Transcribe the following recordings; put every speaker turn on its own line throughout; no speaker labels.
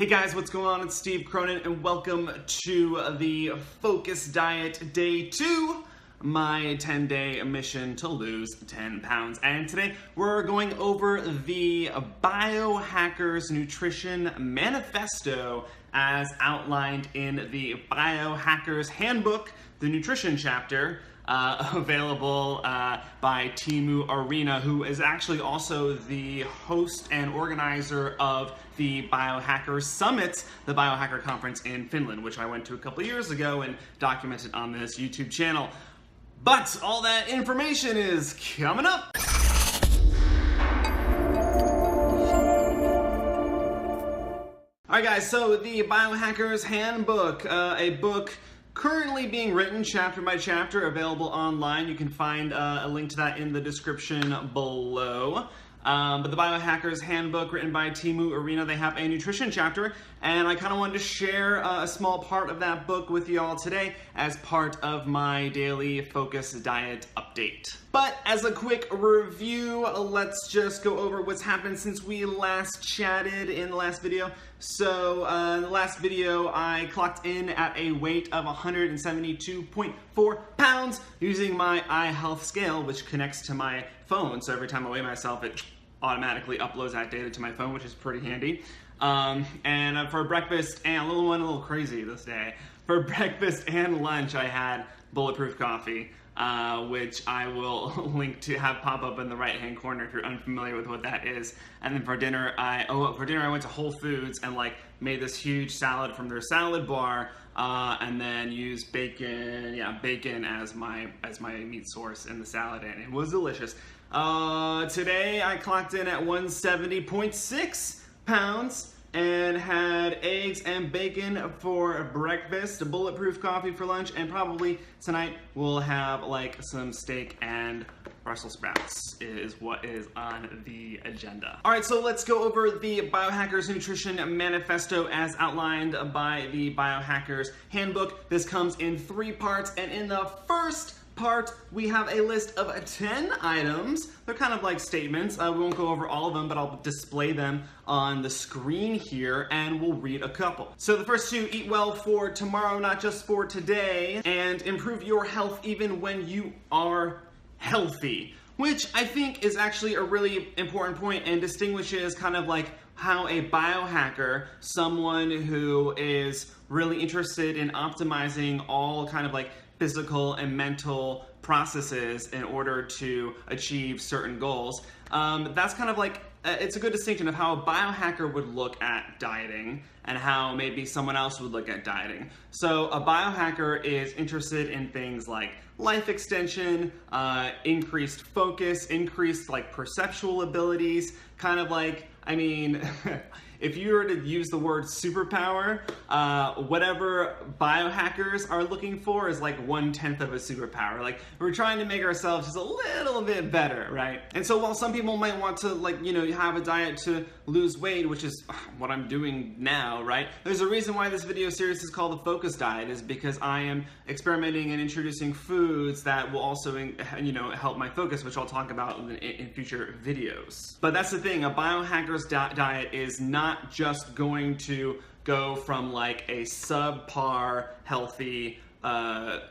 Hey guys, what's going on? It's Steve Cronin and welcome to the Focus Diet Day 2, my 10-day mission to lose 10 pounds. And today we're going over the Biohacker Nutrition Manifesto as outlined in the Biohacker Handbook, the nutrition chapter, available by Teemu Arina, who is actually also the host and organizer of the Biohacker Summit, the Biohacker Conference in Finland, which I went to a couple years ago and documented on this YouTube channel. But all that information is coming up. Alright guys, so the Biohacker's Handbook, a book currently being written chapter by chapter, available online. You can find a link to that in the description below. But the Biohacker's Handbook, written by Teemu Arina, they have a nutrition chapter, and I kind of wanted to share a small part of that book with y'all today as part of my daily Focus Diet update. But as a quick review, let's just go over what's happened since we last chatted in the last video. So in the last video, I clocked in at a weight of 172.4 pounds using my iHealth scale, which connects to my phone. So every time I weigh myself, it automatically uploads that data to my phone, which is pretty handy. And for breakfast, and a little crazy this day. For breakfast and lunch, I had Bulletproof coffee, which I will link to have pop up in the right-hand corner if you're unfamiliar with what that is. And then for dinner, I went to Whole Foods and made this huge salad from their salad bar, and then used bacon as my meat source in the salad, and it was delicious. Today I clocked in at 170.6 pounds and had eggs and bacon for breakfast, a Bulletproof coffee for lunch, and probably tonight we'll have some steak and Brussels sprouts is what is on the agenda. All right, so let's go over the Biohacker Nutrition Manifesto as outlined by the Biohacker Handbook. This comes in 3 parts, and in the first part, we have a list of 10 items. They're kind of like statements. We won't go over all of them, but I'll display them on the screen here, and we'll read a couple. So the first 2, eat well for tomorrow, not just for today, and improve your health even when you are healthy, which I think is actually a really important point and distinguishes kind of how a biohacker, someone who is really interested in optimizing all kind of physical and mental processes in order to achieve certain goals. That's kind of it's a good distinction of how a biohacker would look at dieting and how maybe someone else would look at dieting. So a biohacker is interested in things like life extension, increased focus, increased perceptual abilities, kind of if you were to use the word superpower, whatever biohackers are looking for is 1/10 of a superpower. We're trying to make ourselves just a little bit better, right? And so while some people might want to have a diet to lose weight, which is what I'm doing now, right? There's a reason why this video series is called the Focus Diet, is because I am experimenting and introducing foods that will also help my focus, which I'll talk about in future videos. But that's the thing, a biohacker's diet is not just going to go from a subpar healthy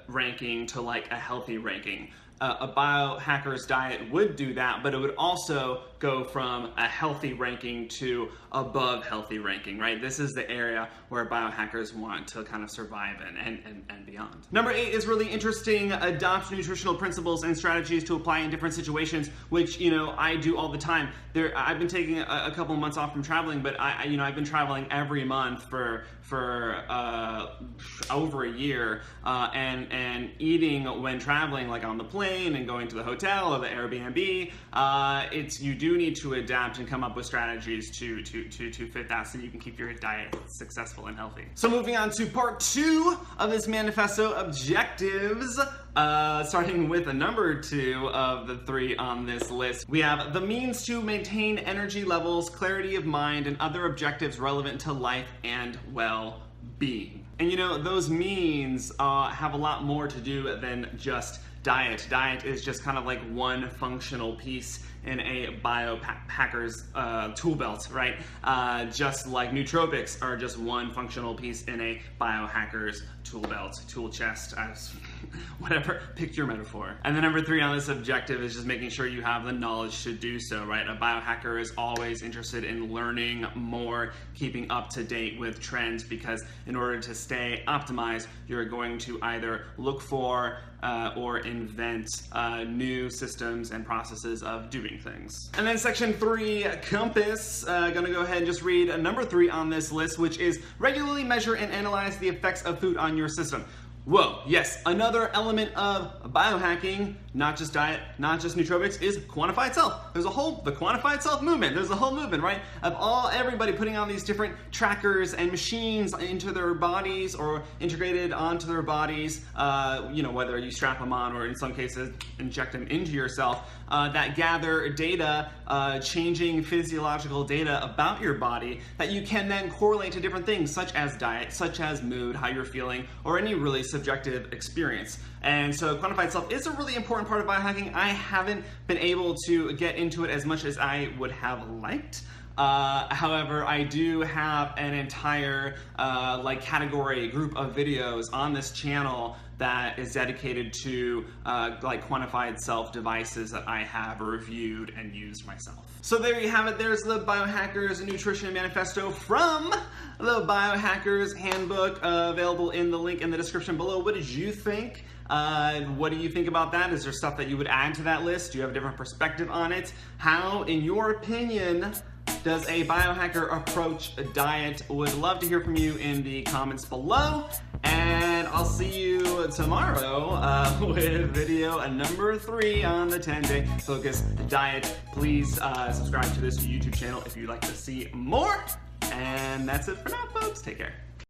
ranking to a healthy ranking. A biohacker's diet would do that, but it would also go from a healthy ranking to above healthy ranking, right? This is the area where biohackers want to kind of survive in and beyond. Number 8 is really interesting. Adopt nutritional principles and strategies to apply in different situations, which, I do all the time. I've been taking a couple of months off from traveling, but I've been traveling every month for over a year, and eating when traveling, on the plane and going to the hotel or the Airbnb. You do need to adapt and come up with strategies to fit that so you can keep your diet successful and healthy. So moving on to part 2 of this manifesto, objectives. Starting with the number 2 of the 3 on this list, we have the means to maintain energy levels, clarity of mind, and other objectives relevant to life and well-being. And those means have a lot more to do than just diet. Diet is just kind of one functional piece in a biohacker's tool belt, right? Just like nootropics are just one functional piece in a biohacker's tool belt, tool chest, whatever, pick your metaphor. And then number 3 on this objective is just making sure you have the knowledge to do so, right? A biohacker is always interested in learning more, keeping up to date with trends, because in order to stay optimized, you're going to either look for or invent new systems and processes of doing things. And then section 3, compass. Gonna go ahead and just read number 3 on this list, which is regularly measure and analyze the effects of food on your system. Whoa, yes, another element of biohacking, not just diet, not just nootropics, is quantify itself. There's the quantify itself movement. There's a whole movement, right, of everybody putting on these different trackers and machines into their bodies or integrated onto their bodies, whether you strap them on or in some cases inject them into yourself, that gather data, changing physiological data about your body that you can then correlate to different things such as diet, such as mood, how you're feeling, or any really subjective experience. And so quantify itself is a really important part of biohacking. I haven't been able to get into it as much as I would have liked. However, I do have an entire category group of videos on this channel that is dedicated to quantified self devices that I have reviewed and used myself. So there you have it. There's the Biohackers Nutrition Manifesto from the Biohackers Handbook, available in the link in the description below. What did you think? What do you think about that? Is there stuff that you would add to that list? Do you have a different perspective on it? How, in your opinion, does a biohacker approach a diet? Would love to hear from you in the comments below. And I'll see you tomorrow with video number 3 on the 10-day focus diet. Please subscribe to this YouTube channel if you'd like to see more. And that's it for now, folks. Take care.